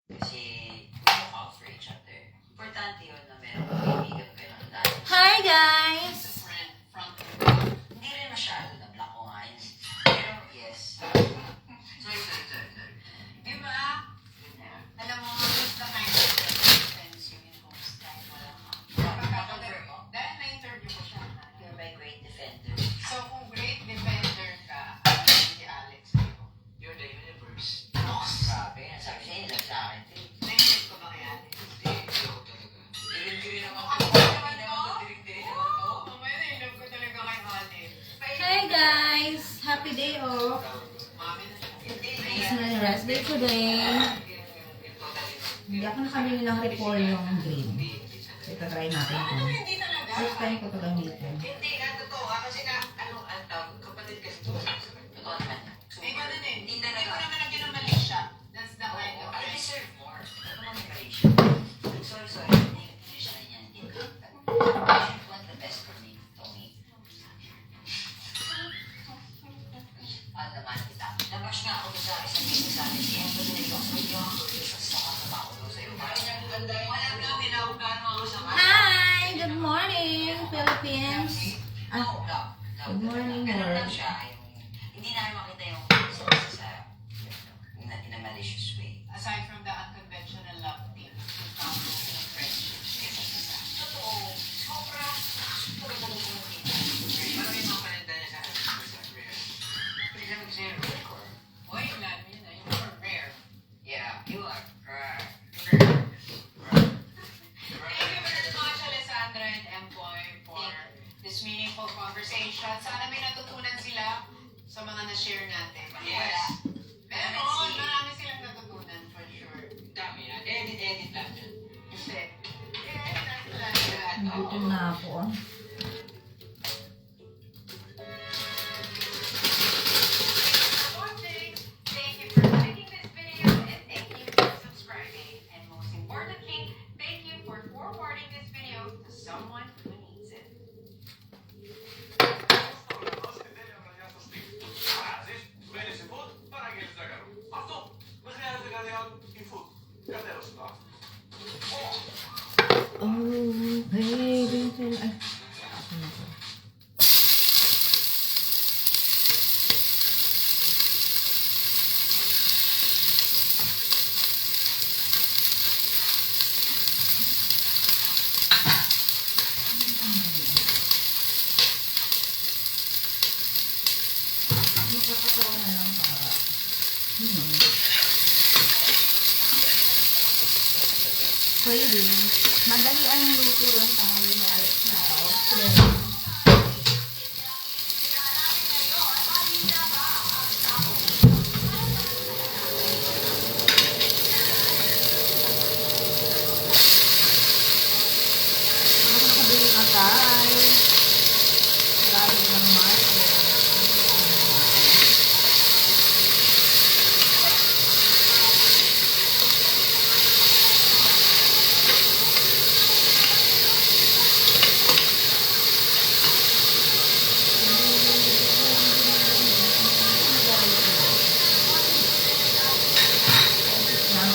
Kasi we look out for each other. Importante yun na meron kang kaibigan kayo ng dahil. Hi guys! Hindi rin masyado na black ko nga yun. Pero yes. Sorry. Di ba? Alam mo, it's the kind of friends you can host kahit wala ka. Pagka-confirm mo, Dahil na-interview ko siya. you're my great defender. So, kung great defender ka, alam mo si Alex sa'yo. You're the universe. Grabe, sabi siya, ilag sa akin. Naiinip ko ba kay Alex? Hindi ako talaga. Dirin-dirin naman Ako ako. naman Hindi to? naman to, dirin-dirin naman to. Mamaya naiinip ko talaga kay Alex. Hi guys! Happy day off! Mami na siya. It's my rest day today. Hindi ako nakabili ng repolyo ng green. Ito try natin ito. Ano, hindi talaga? First time ko ito gamitin. Hindi nga, totoo ka. Kasi nga, ang tawag, kapatid kasi ito. Totoo naman. Eh, ganun eh. Hindi Hindi talaga. ko naman lagyan ng mali siya. That's the kind of I friend. deserve more. Ano naman yung relation? Sorry. Hindi siya na yan. You should want the best for me, Tony. Naman kita. Nabash nga ako sa isang business sa akin. Kaya ito din ikaw. So, yung sa mga ko sa'yo. Kaya niya kung ganda yung wala lang nila kung gaano ako sa mga. Hi! Good morning, Philippines! No. Good morning, Ganun world. lang siya. Hindi namin makita yung sa in a malicious way. Aside from the unconventional love team, you found in friendship. Totoo. Sobra. Super talaga yung kita. Parang yung mga pananda niya sa akin. Hindi naman kasi yung record. Boy, man, yun na. You were rare. Yeah, you are. Thank you very much, Alessandra and Empoy, for this meaningful conversation. Sana may natutunan sila sa mga na-share natin. Yes. Meron, marami silang natutunan for sure. Dami na. Edit lang dyan. Kasi, that's like Gutom na ako. watching. Thank you for liking this video and thank you for subscribing. And most importantly, thank you for forwarding this video to someone who needs it. Oh, baby. Ay. Nakakatawa na lang para. Pwede. Madali ang luto lang tayo na Ako nakabili ka tayo. Grabe ng market.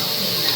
Okay na.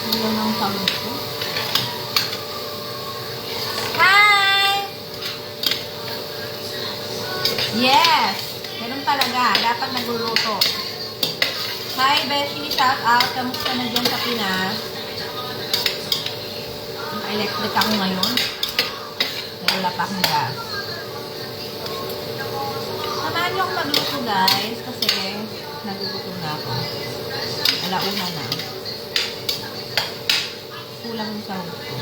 Ilan ang sound ko? Hi! Yes! Ganun talaga. Dapat nagluluto. Hi, Beshi. Shout out. Kamusta na dyan sa Pinas? Electric ako ngayon. Wala pa akong gas. Samahan niyo akong magluto, guys. Kasi nagugutom na ako. Alauna na. Kulang yung sahog ko.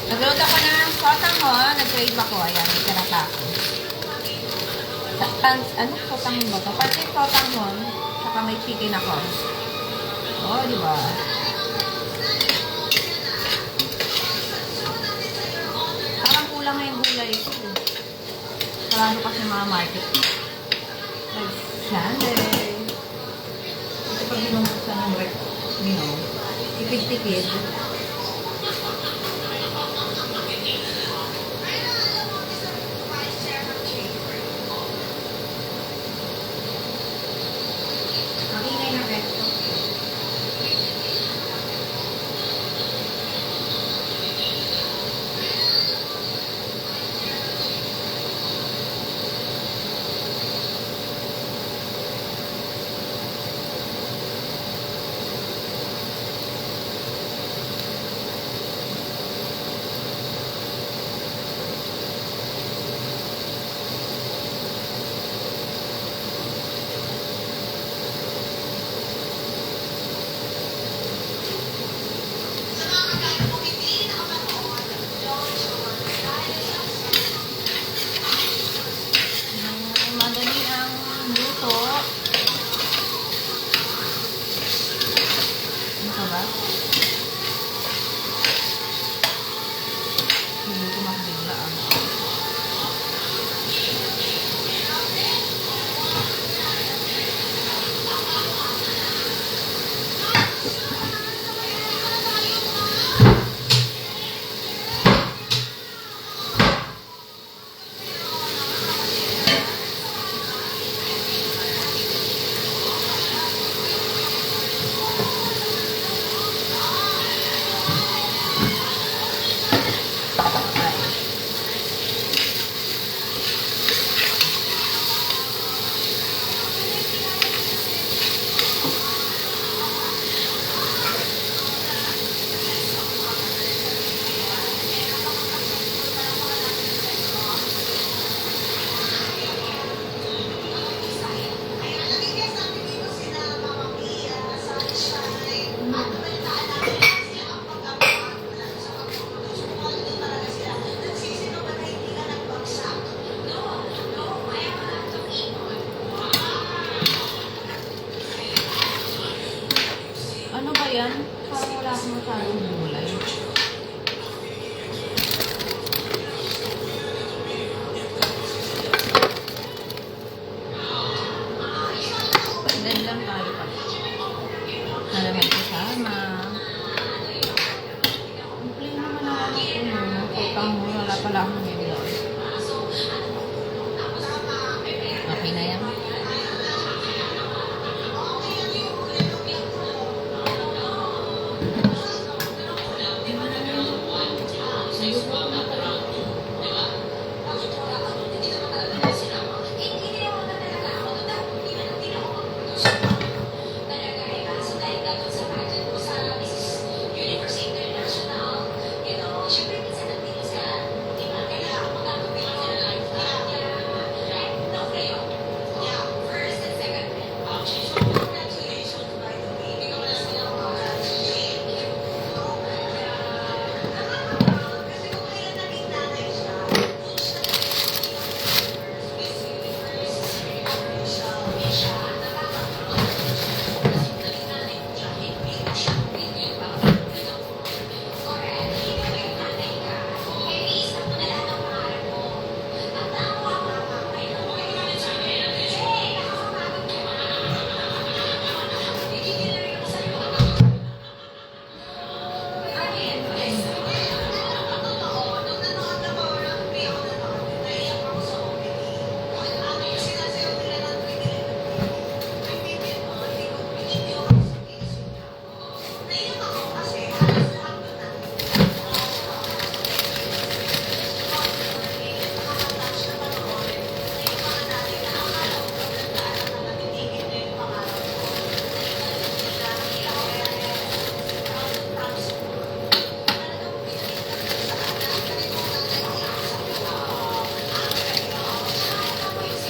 Nagluto ko ng sotang ho. Nag-crave ako. Ayan, may karata ako. Ano? Sotanghon ba ito? Pansit sotanghon. Saka may chicken ako. Oh, di ba? Parang kulang na yung gulay ito. Sarado kasi mga market. Sunday. Ito pag binubuksan ng rep, tipid-tipid. Magingay na rep. Madali ang luto. Ano ka ba? Hindi ko makabigla ang ano ba yan? Parang wala akong masyadong gulay. Pagdan lang tayo pa. Nalaman kasama. Ang plain naman ako ito. Putang mo, wala pala akong gulay. Okay na yan.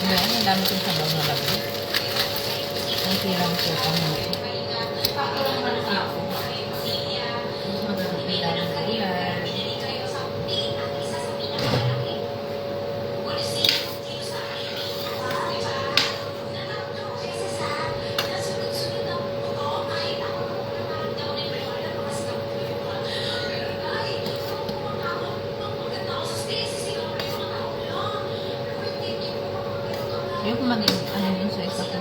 Ayan, ang dami kong sabaw na lagay. Ang tirang ko pang natin. Magagapit tayo ng gulay. Ayoko maging ano yun sa isa ko.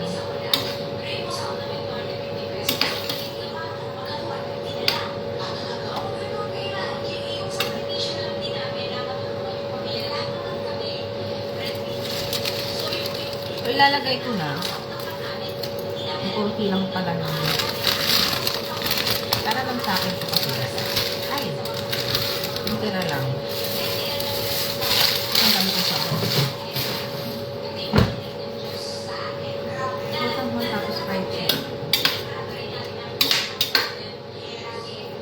So, ilalagay ko na. Kunti lang pala nun. Para lang sa akin ito kasi. Ay! Kunti na lang. Ang dami ko sa akin. Ito mo tapos fried chicken.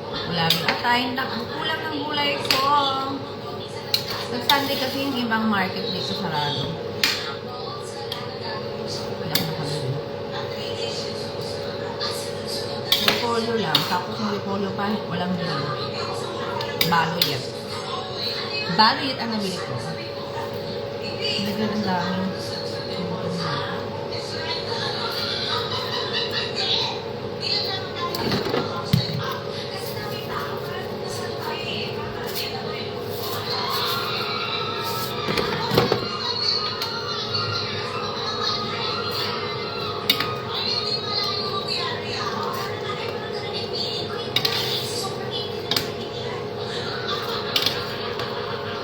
Wala rin atay. Ang kulang ng gulay ko. Nag-Sunday kasi yung ibang market dito sarado. Repolyo lang. Tapos yung repolyo pa, walang bilhin. Baloyet. Baloyet ang nabili ko. Nagyan ang dami.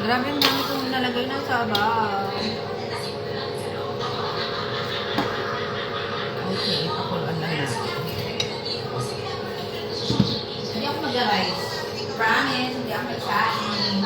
Grabe ang dami kong nalagay ng sabaw. Okay, pakuluan lang natin. Hindi ako mag-rice. Promise, hindi ako magsain.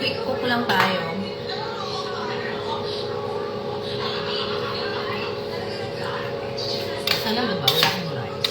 Quick cook lang tayo. Sana ba? Wala akong rice.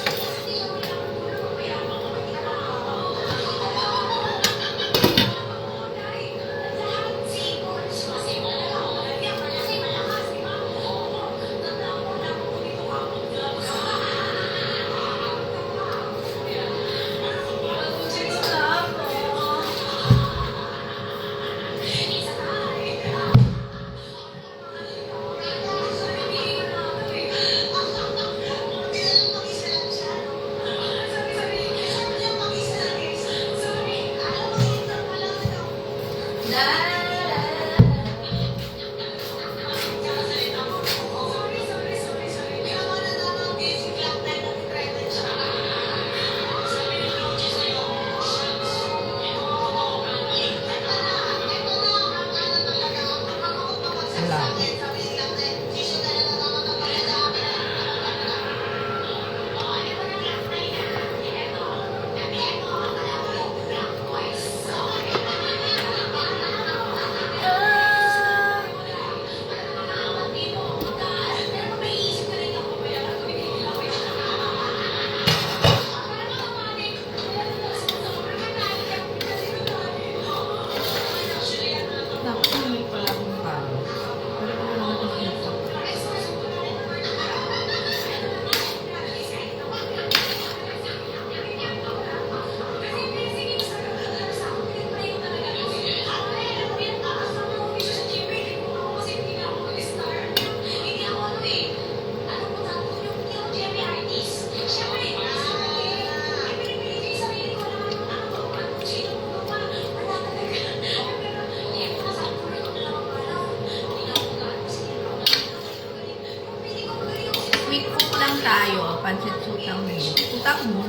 Quick cook lang tayo. Pancit sutang mo. Sutang mo.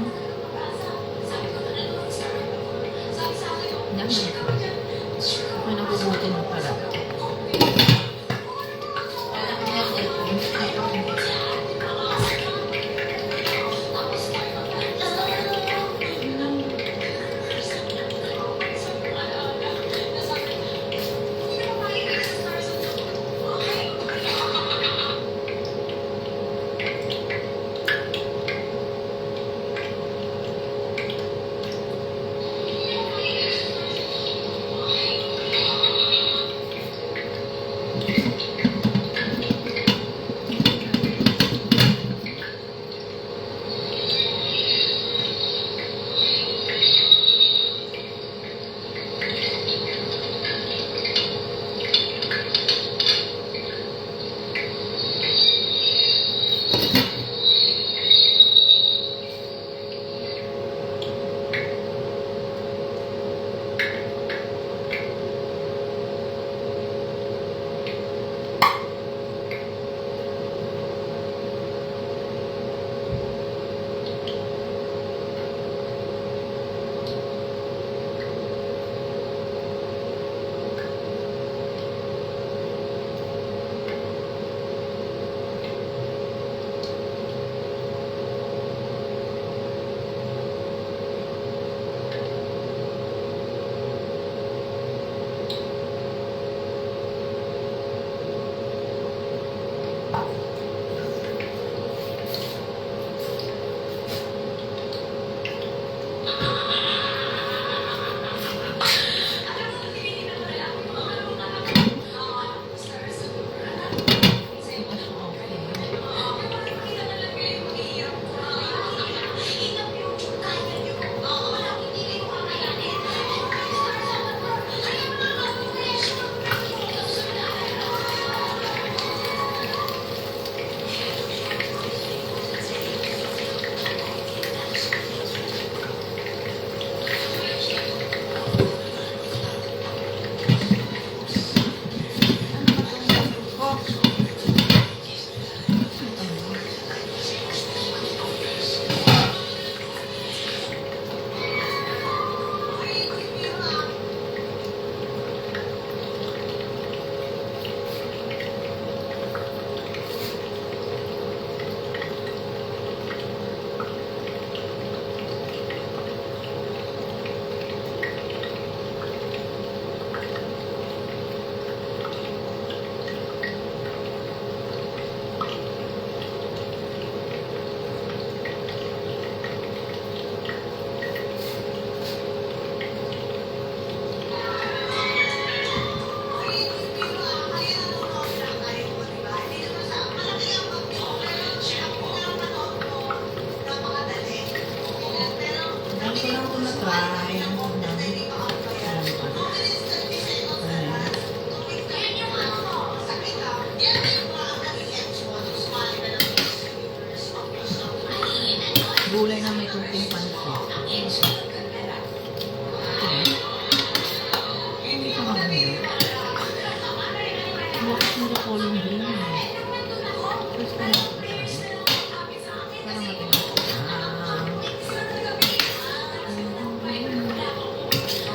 Yan mo. Ako nagugutin mo pala.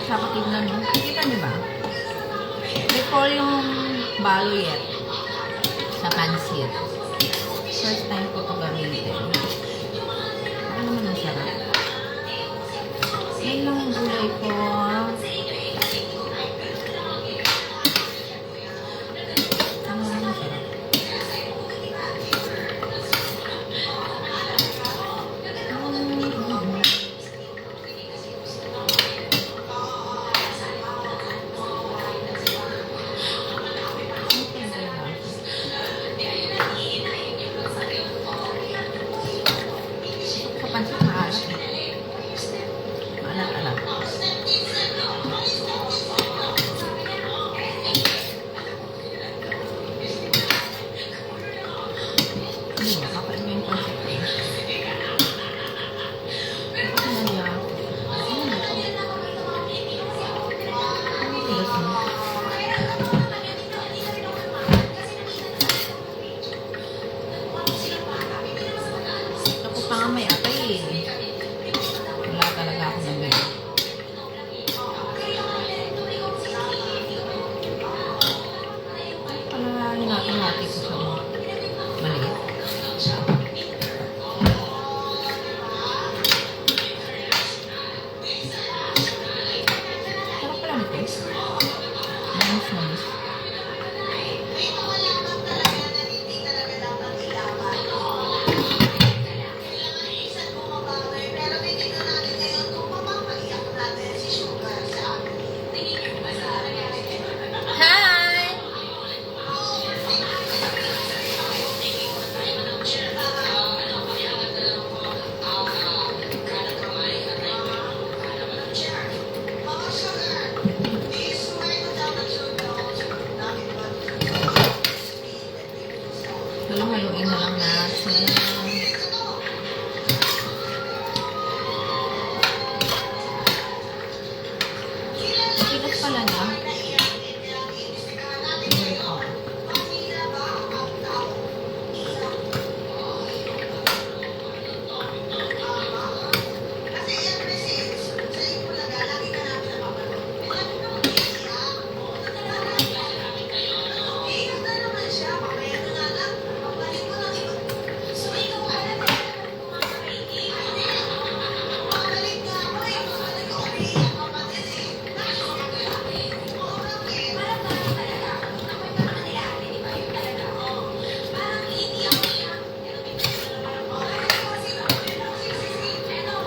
Kapatid na, no? Kita niyo ba? Before yung baloyet sa pansit. First time ko ito gamitin. Ano naman ang sarap? Yan lang yung gulay ko. Ano naman ang sarap? Sa pansit maalat eh. Maalat-alat. Makakain mo yung pansit eh. Kasi naliya ako. Ano tigas mo? Tapos pa nga may atay eh. Wala talaga ako ng ganyan. Palalahin natin natin ko sa maliit. Sarap pala nito. Manis. Hi! Haluin na lang natin. Tigas pala niya.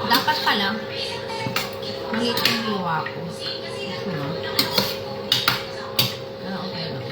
Dapat pala, maliit yung liwa ko. Ito na. Pero okay lang.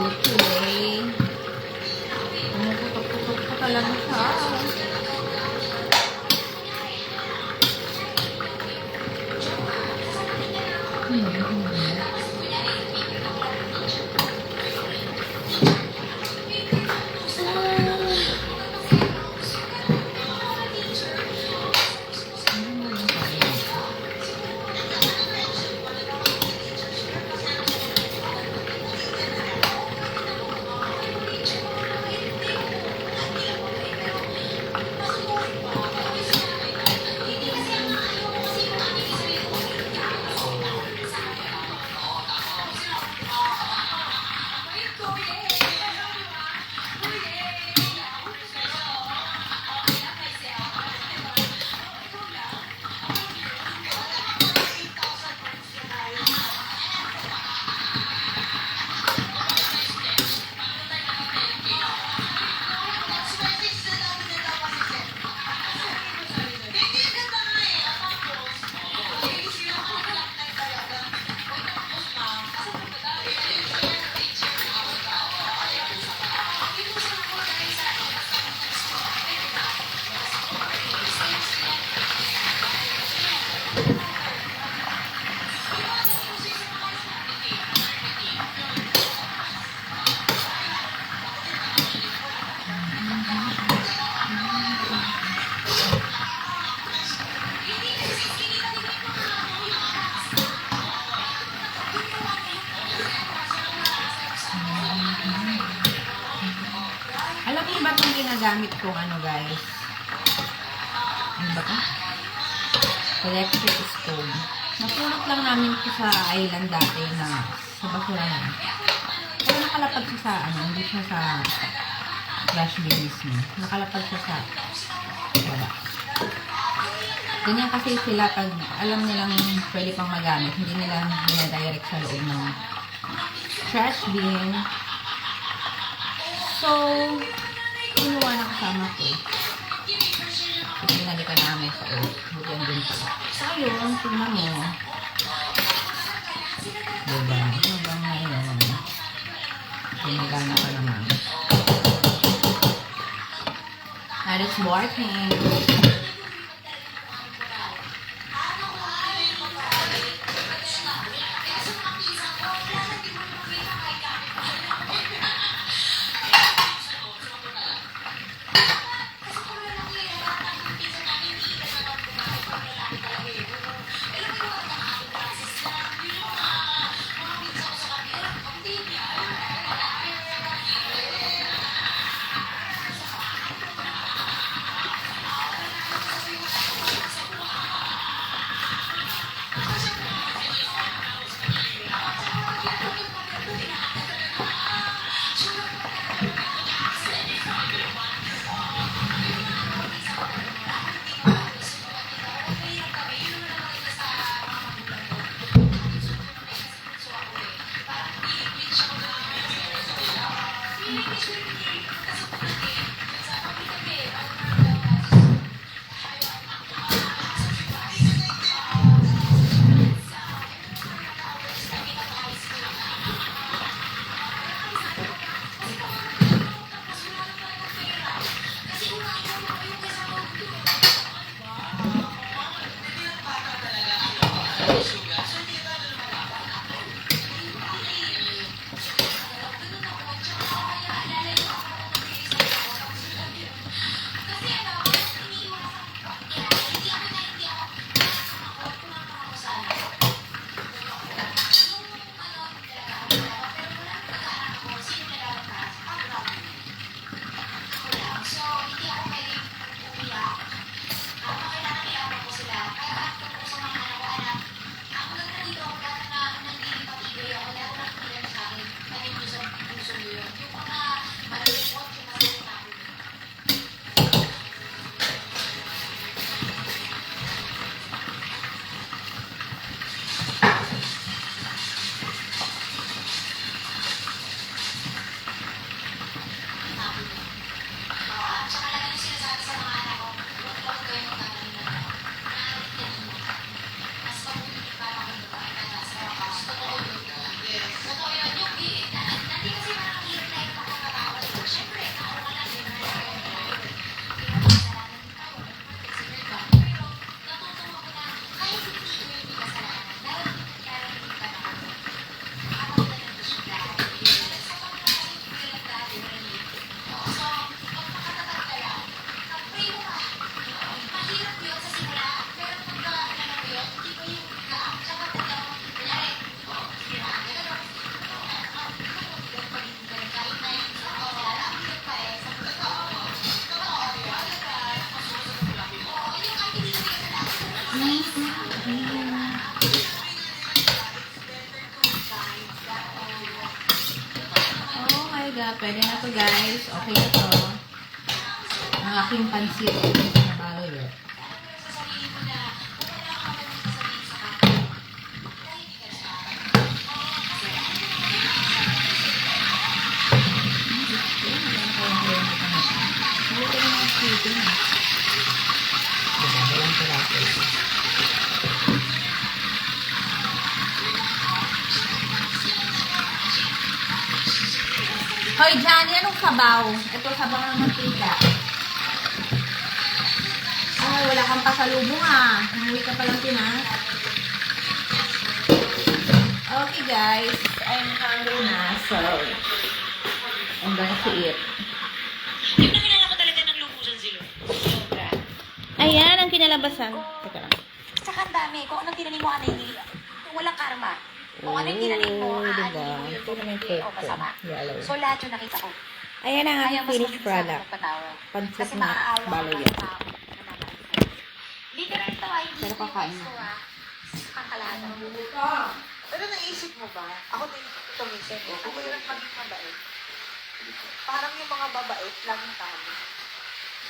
today. Pumuputok-putok pa talaga siya. Alam niyo ba itong ginagamit kong ano guys? Ano ba ito? Electric stove. Napulot lang namin ito sa island dati na sa basurahan. Pero nakalapag siya sa ano, hindi siya sa trash bin mismo. Nakalapag siya sa wala. Ganyan kasi sila pag alam nilang pwede pang magamit, hindi nila nila-direct sa loob ng trash bin. So, kinuha na kasama ko. Pinalikan namin sa oat. Bukan din pa. So, ayun, tingnan mo. Diba? Hanggang ngayon. Gumagana pa naman. And it's working. talaga. Pwede na to guys. Okay na to. Ang aking pansit na baloyet. Hoy, Johnny, anong sabaw? Ito, sabaw ng mantika. Ay, wala kang pasalubong ah. Umuwi ka palang Pinas. Okay, guys. I'm hungry na, so I'm going to eat. Yung nakilala ko talaga ng lumusan sila. Sobra. Ayan, ang kinalabasan. Teka lang. Saka ang dami. Kung anong tinanim mo, anay, walang karma. Kung anong tinanim mo, diba? aanin mo yun. Ito naman Hindi, o purple. masama. Yellow. So, lahat yung nakita ko. Ayan ang Kaya aking mas finished maging sa product. magpatawad. Pancit Kasi na maaawa ka baloyet. ng tao na mamalisan. Literal to, ay hindi Pero ko kakain gusto na. Kakalatan. Pero naisip mo ba? Ako din ito minsan ko. Kung mayroon maging mabait. Parang yung mga babait, laging talo.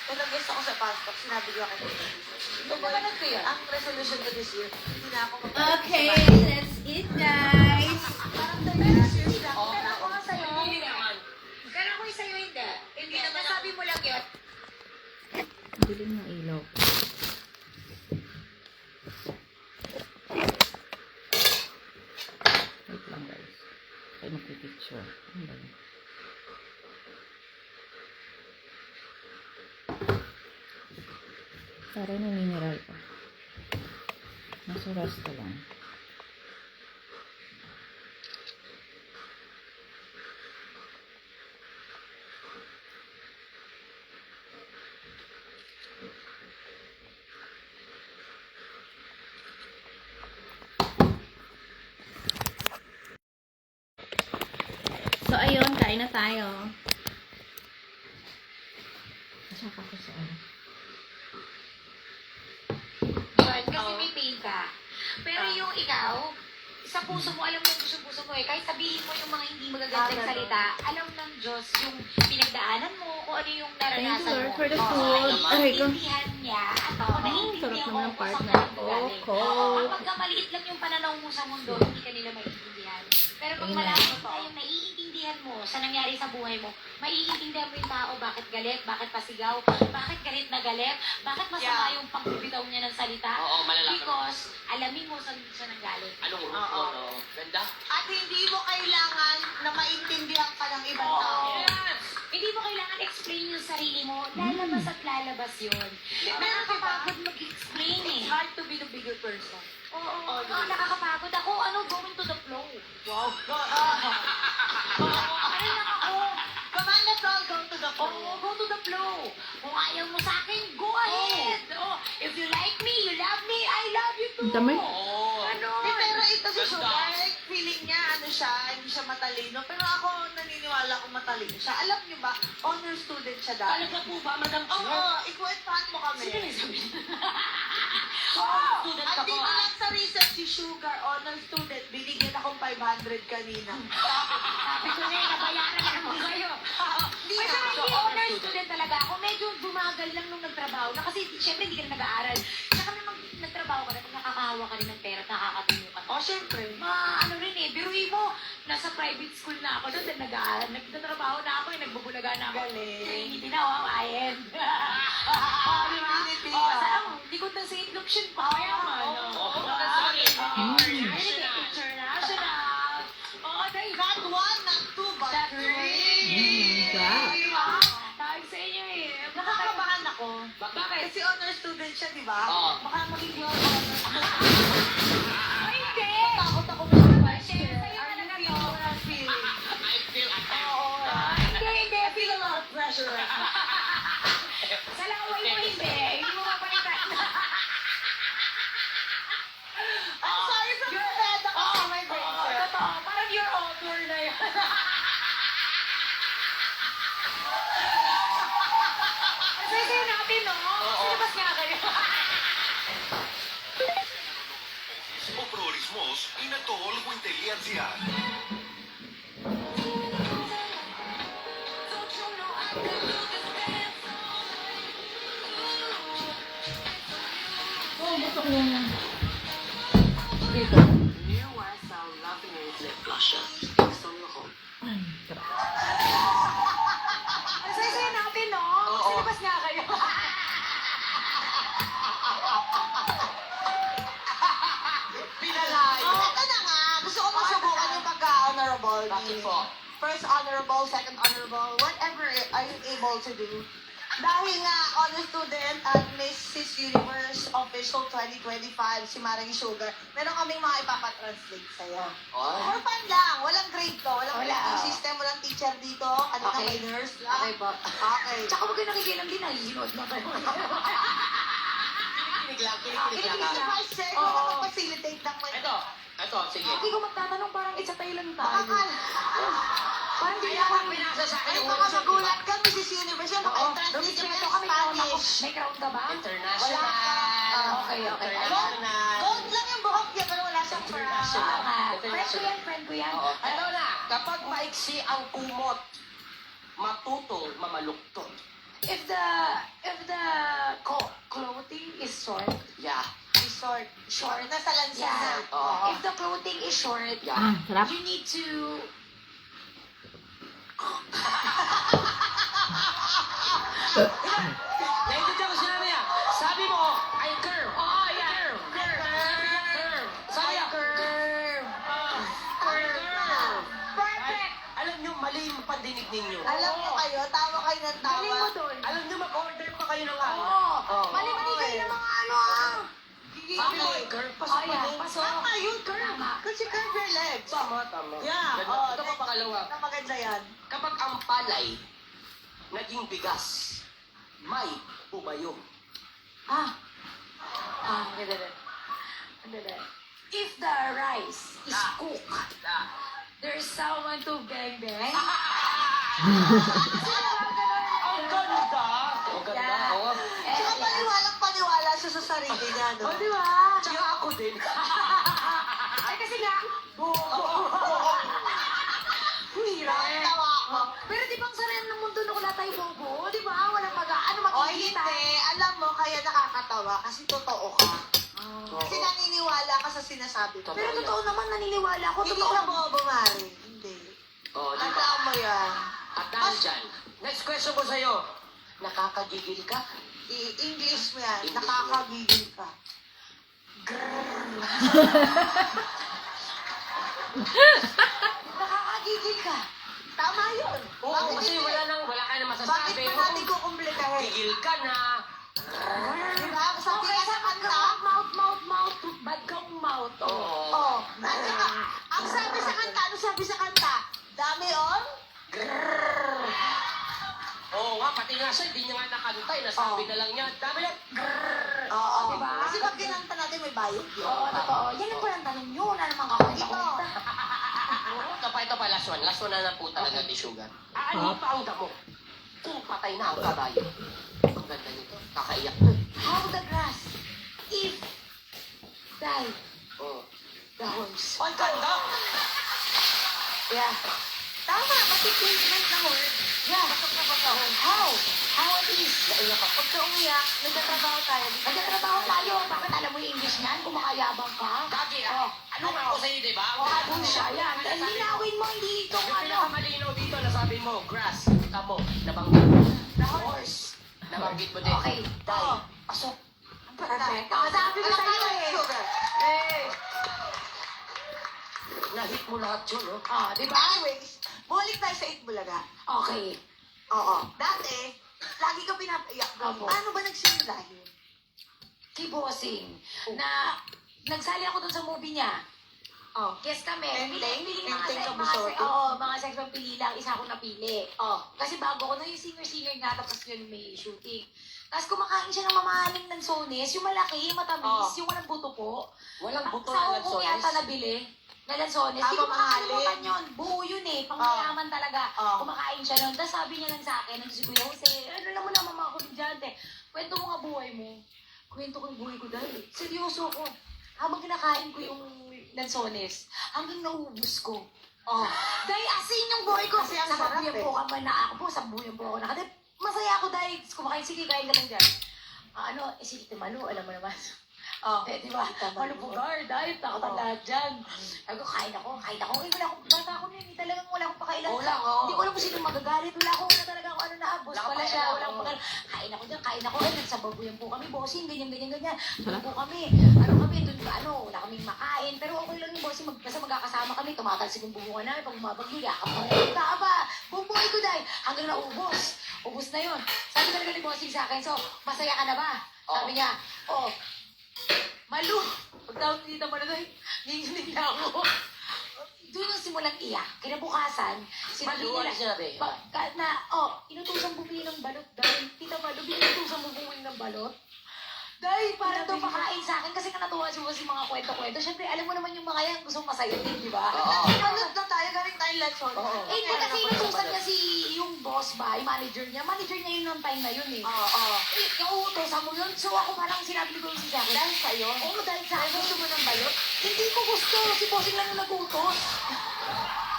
Kung nag-guest ako sa passport, sinabi ko kay Ito ba ko yan? Ang resolution ko this year, hindi na ako Okay, let's eat, guys. Parang 30 years lang. Pero ako nga sa'yo. Hindi naman. Pero ako yung sa'yo hindi. Hindi naman sabi mo lang yun. Dilim ng ilaw. Wait lang, guys. Tayo magpipicture. Ano ba yun? Parang may mineral pa. Nasa rasta lang. So, ayun, kain na tayo. Masaka ko sa ano. Kasi may pain ka. Pero yung ikaw, sa puso mo, alam mo yung puso mo eh. Kahit sabihin mo yung mga hindi magagandang salita, alam ng Diyos yung pinagdaanan mo, kung ano yung Thank you, naranasan Lord, mo. for the Oo, food. Aray ko. naiintindihan niya at ako Sarap naiintindihan naman ko ng kung saan partner ka ko. galing. Cold. Kapag maliit lang yung pananaw mo sa mundo, hindi ka nila maiintindihan. Pero pag Amen. malaki pa yung naiintindihan mo sa nangyari sa buhay mo, maiintindihan mo yung tao bakit galit, bakit pasigaw, bakit galit na galit, bakit masama yung pagbibitaw niya ng salita. Oo, malalaki. Because alamin mo saan siya nanggaling. Anong root Oo. mo, no? Ganda? At hindi mo kailangan na maintindihan ka ng ibang tao. Hindi mo kailangan explain yung sarili mo. Lalabas at lalabas yun. Nakakapagod mag-explain eh. It's hard to be the bigger person. Oo, nakakapagod ako. Going to the flow. Wow. Ano lang ako? Command us all, go to the Oo, go to the flow. Kung ayaw mo sa akin, go ahead. Oh, if you like me, you love me, I love you too. Dami. Oo. Ano? Pero ito si Ganda. Sugar, like, feeling niya, ano siya, hindi siya matalino. Pero ako, naniniwala kung matalino siya. Alam niyo ba, honor student siya dati. Talaga po ba, Madam Oo, Chair? ikwentuhan mo kami. Sino yung sabi? Oo, Student at ako, dito ah. lang sa research si Sugar, honor student, binigyan akong 500 kanina. Sabi ko na nabayaran na naman kayo. Hindi Pero na. hindi honor student talaga ako. Medyo bumagal lang nung nagtrabaho na kasi syempre hindi ka na nag-aaral. Tsaka naman nagtrabaho ka na kung nakakahawa ka rin ng pera at nakakatulong ka. Oh, syempre. Ano rin eh, biruin mo, nasa private school na ako doon, nag-aaral, nagtatrabaho na ako, nagbubulaga na ako. Galing. Trinity na, wow, I am. Trinity, Oh, ah. saan mo? Likod ng St. Lucian pa, kaya man. Oo. International. Oo, dahil Not one, not two, but That's three. God. Tawag sa inyo eh. Nakakabahan ako. Bakit? Kasi honor student siya, di ba? Oo. Baka maging your honor. Ay, hindi! Takot ako sa vice chair. Sa'yo Are you talaga feeling to. what I'm feeling? I feel attacked. Oo. Hindi. I feel a lot of pressure. Sa laway mo hindi. Hindi mo mapalitan. I'm sorry from your head ako sa my brain, sir. Totoo. Parang your author na yun. Kasi natin, no? Sinabas nga kayo. Ο προορισμός είναι το allwin.gr. first honorable, second honorable, whatever are you able to do. Dahil nga, honor student at Mrs. Universe Official 2025, si Maring Sugar, meron kaming mga ipapatranslate sa'yo. For fun lang, walang grade to, walang Wala, grading oh. system, walang teacher dito, ano na Okay. may nurse lang. Okay po. Okay. Tsaka huwag kayo nakikilam din, nahihinood na kayo. Kinikilig lang, Kinikilig si Vice Chair, kung nakapag-facilitate ng may... Ito, sige. Hindi ko magtatanong, parang isa tayo lang tayo. Makakal. Parang di Kaya ako nga pinasa sa akin Ay, yung mga workshop, magulat ka, Mrs. Universe, yan, maka-translate Lumis, ka ito ng kami crown ako. Spanish. May crown ka ba? International. Okay. International. Gold lang yung buhok niya, pero wala siyang crown. International. Oo nga. Friend ko yan. Oo. Ito na, kapag maiksi ang kumot, matutong mamaluktot. If the clothing is short, Yeah. Short. Nasa lansa na. yeah. Oo. If the clothing is short, Sarap. you need to Naintindihan ko sinabi niya. Sabi mo, ay curve. Oh, yeah. Curve. Sabi niya, curve. curve. Perfect. Alam niyo, mali yung pandinig ninyo. Alam mo kayo, tawa kayo ng tawa. Galing mo doon. Alam niyo, mag-order pa kayo ng ano. Oo. Mali-mali kayo ng mga ano ah. Sabi mo, ay curve. Pasok Oh, pa yeah. din. Pasok. Tama yun, curve. Tama. Kasi curve your legs. Tama. Yeah. Ganda. Oh, Ito pa pangalawa. Na maganda yan. Kapag ang palay naging bigas, may umayo. Ang ganda. If the rice is cooked, there's someone to bang bang. Ang ganda! Ang ganda, Yeah. oo. Tsaka paniwalang paniwala siya sa sarili niya, no? Oh, di ba? Tsaka ako din. Ay, kasi nga, Tawa ako. pero di ba ang sarili ng mundo na wala tayo bobo? Di ba? Walang ano O makikita. hindi, alam mo, kaya nakakatawa kasi totoo ka. Kasi naniniwala ka sa sinasabi ko. Pero totoo naman, naniniwala ako. Hindi Totoo ka naman. bobo, Mari. Hindi. Oh, di ba? Tandaan mo yan. At dahil dyan, next question ko sa'yo. Nakakagigil ka? I-English mo yan. English Nakakagigil ka. Nakakagigil ka. Tama yun. Oo, Bakit kasi hindi? wala ka na Bakit masasabi. pa natin kukumplikahin? Gigil ka na. Di ba? Sabi nga sa kanta, Mouth. Bad kang mouth. Oo. oh, at saka, ang sabi sa kanta, ano sabi sa kanta? Dami on? Oo nga, pati nga siya, hindi niya nga nakantay. Nasabi na lang niya. Dami yan. Oo. Diba? Kasi pag kinanta natin, may bayad yun. Oo, totoo. Yan ang palang tanong nyo. Wala namang kakanta ko. Ito pa, last one. Last one na po talaga, di sugar. Ano pa ang damo? Kung patay na ang kabayo. Ang ganda nito. Kakaiyak to. How the grass if die Oo. the horse. Ang ganda! Yeah. Tama, kasi placement ng word. Yeah. How? How it is? Naiyak ako. Pagka umiyak, nagtatrabaho tayo. Nagtatrabaho tayo. Bakit alam mo yung English niyan? Kung makayabang ka. Dati, ano nga ako sa'yo, di ba? Ano siya yan? Linawin mo, hindi ito Yung ano. pinakamalinaw dito, nasabi mo, grass, tamo, nabanggit mo. The horse. Nabanggit mo din. Okay. Oo. Pasok. Perfect. Sabi ko sa'yo eh. Sugar. Nahit mo lahat yun, no? Di ba? Anyways, balik tayo sa Itbulaga. Okay. Oo. Dati, lagi ka pinapaiyak. Opo. Paano ba nagsimula yun? Kay Bossing. Na nagsali ako dun sa movie niya. Oh. Guess kami. Enteng? Piling Enteng mga Kabusoto? mga sex pili lang. Isa ako napili. Oh. Kasi bago ko na yung singer-singer nga, tapos yun may shooting. Tapos kumakain siya ng mamahaling ng sones, yung malaki, matamis, yung walang buto po. Walang buto Sa na Hong Kong yata nabili. Na lansones. Hindi ko mamahalin. makakalimutan yun. Buo yun eh. Pangmayaman talaga. Oh. Kumakain siya nun. Tapos sabi niya lang sa akin, nandun si Kuya Jose, ano naman naman mga komedyante, kwento mo nga buhay mo. Kwento ko yung buhay ko dahil. Seryoso ko. Habang kinakain ko yung lansones, hanggang naubos ko. Oh. Dahil asin yung buhay ko. Kasi ang sa sarap buyan eh. po ka man na ako po, sa buyan po ako nakatip. Masaya ako dahil kumakain, sige, kain ka lang dyan. Sige, timalo, alam mo naman. Oh. Di ba? Malupugar, dahil nakatanda dyan. Sabi ko, kain ako. Wala akong, bata ako nun, talagang wala akong pakailan. Wala, oo. Hindi ko alam kung sino magagalit. Wala akong na talaga kung ano na, boss Wala ka pala siya. pakailan, Wala akong oo. pakailan. Kain ako dyan, nagsababuyan po kami, bossing, ganyan. Doon po kami. Doon wala kaming makain. Pero okay lang yung bossing, basta magkakasama kami, tumatalsik yung bubungan namin, pag bumabagyo, yakap kami. hanggang naubos. Ubos na yun. Sabi talaga ni Bossing sa akin, so, masaya ka na ba? Sabi niya, Malu. Pagtawag ni Tita Malu, nginig na ako. Doon yung simulang iyak. Kinabukasan, sinabi Malu, ano nila, sinabi? inutusan bumili ng balot dahil, Tita Malu, inutusan mo bumili ng balot? Dahil parang daw pakain sa akin kasi nga natuwa siya sa mga kwento-kwento. Siyempre, alam mo naman yung mga yan, gusto masaya din, di ba? Balot na tayo, galing tayo lesson. Eh, hindi kasi inutusan niya yung boss ba, yung manager niya. Manager niya yun ng time na yun eh. Eh, nauutosan mo yun. So ako parang sinabi ko sa akin. Dahil sa'yo? Oo, dahil sa akin. Gusto mo ng balot? Hindi ko gusto. Si bossing lang yung nag-utos.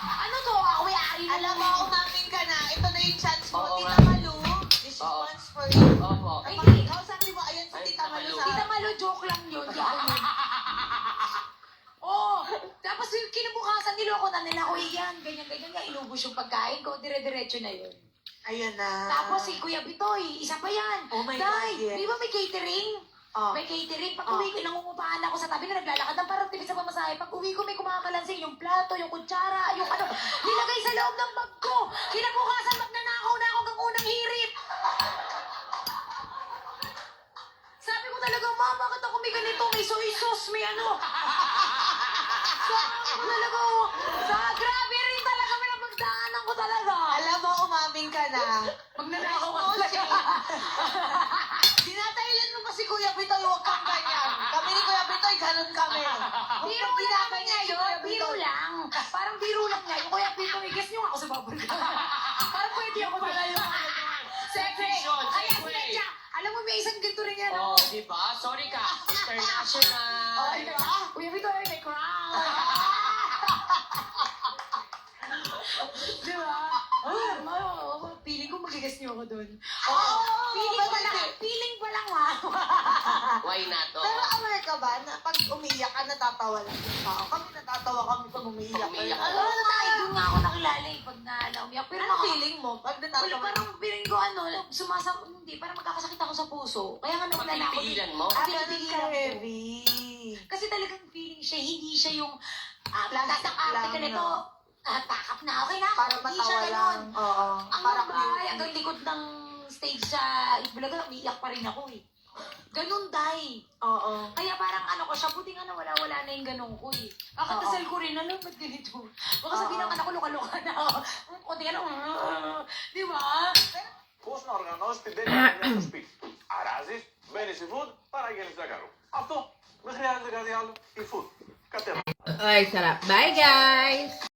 Ano to? Ako may ari na Alam mo, umamin ka na. Ito na yung chance mo. Oo Tita nga. Malu, this Oo. one's for you. Opo. Ay, Kapag ikaw sabi mo, ayan si Ay, Tita Malu Malu. sa... Tita Malu, joke lang yun. Di ako yun. Tapos yung kinabukasan, niloko na nila ko iyan. Ganyan-ganyan nga, inubos yung pagkain ko. Dire-diretso na yun. Ayan na. Tapos si Kuya Bitoy, isa pa yan. Oh my Day, God, yes. di ba may catering? Oh. May catering. Pag uwi ko, nangungupahan ako sa tabi na naglalakad ng parang tipid sa pamasahe. Pag uwi ko, may kumakalansing yung plato, yung kutsara, yung ano, nilagay sa loob ng bag ko. Kinabukasan, magnanakaw na ako ng unang hirit. Sabi ko talaga, Ma, bakit ako may ganito? May soy sauce, may ano. Sabi ko talaga, grabe rin talaga, may napagdaanan ko talaga. Alam mo, umamin ka na. Magnanakaw ka talaga. Dinatailan mo pa si Kuya Bitoy, huwag kang ganyan. Kami ni Kuya Bitoy, ganun kami. Biro lang niya yun. Biro lang. Parang biro lang niya. Yung Kuya Pito, guess niyo nga ako sa bubble gum. Parang pwede ako pala yung ano. Siyempre, kaya sinadya. Alam mo, may isang ganito rin yan. Oh, di ba? Sorry ka. International. Ay, diba? Kuya Pito, may crown. Diba? Feeling ko magigas niyo ako dun. Feeling pa lang ha. Why not? Pero aware ka ba na pag umiiyak ka, natatawa lang yung tao? Kami natatawa kami pag umiiyak. Pag umiiyak. Alam mo tayo, doon nga ako nakilala eh, pag naumiyak. Pero Ano feeling mo pag wala, natatawa? parang feeling ko hindi, parang magkakasakit ako sa puso. Kaya nga nawala na ako. Pinipigilan mo? Ah, Kasi ganun ka pinipigilan ko. heavy. Kasi talagang feeling siya, hindi siya yung Plastic tatakarte lang, ka nito, no? takap na, okay na ako. Para Hindi siya matawa ganun. lang. Oo. Ang Para babae, hanggang likod ng stage sa Itbulaga, umiiyak pa rin ako eh. Ganun, Day. Oo. Kaya parang ano ko siya, buti nga nawala na yung ganun ko eh. Kakadasal ko rin, ano, ba't ganito? Baka sabihin ng anak ko, luka-luka na ako. Kunti ano, di ba? Πώς να οργανώσεις την τέτοια δουλειά στο σπίτι. Αράζεις, μπαίνεις στη food, παραγγέλνεις τσάκαρο. Αυτό. Δεν χρειάζεται κάτι άλλο. Η food. Κατέβα. Ay, sarap. Bye, guys!